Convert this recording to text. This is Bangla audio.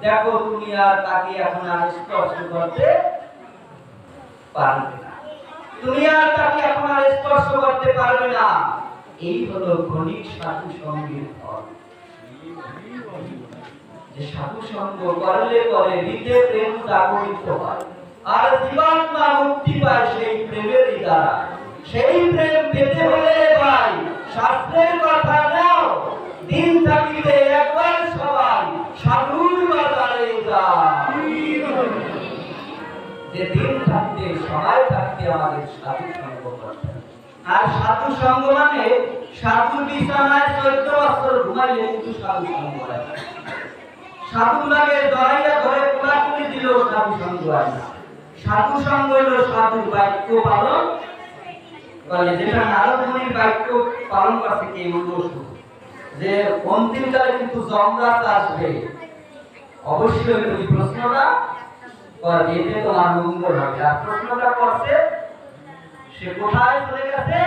দেখো তুমি আর তাকে এখন আর স্পর্শ করতে পারবে না, তুমি আর তাকে এখন আর স্পর্শ করতে পারবে না। এই হলো ক্ষণিক সাধু সঙ্গের ফল। যে সাধু সঙ্গ করলে পরে হৃদয়ে প্রেম জাগরিত হয়, আর জীবাত্মা মুক্তি পায় সেই প্রেমেরই দ্বারা। সেই প্রেম পেতে হলে ভাই শাস্ত্রের কথা নাও, দিন থাকিতে একবার সবাই সাধুর বাজারে যায়। যে দিন থাকতে সময় থাকতে আমাদের সাধু সঙ্গ করতে। আর সাধু সঙ্গ মানে সাধু বিছানায় 14 বছর ঘুমাইলে কিন্তু সাধু সঙ্গ হয়। সাধু লাগে জড়াইয়া ধরে কোলাকুলি দিলেও সাধু সঙ্গ হয় না। সাধু সঙ্গ হইল সাধুর বাক্য পালন করে, যেটা নারদ মুনির বাক্য পালন করছে কে উল্লসু, যে অন্তিমকালে কিন্তু যমরাজ আসবে, অবশ্যই তুমি প্রশ্নটা করবে, এতে তোমার মঙ্গল হবে। আর প্রশ্নটা করছে সে কোথায় চলে গেছে।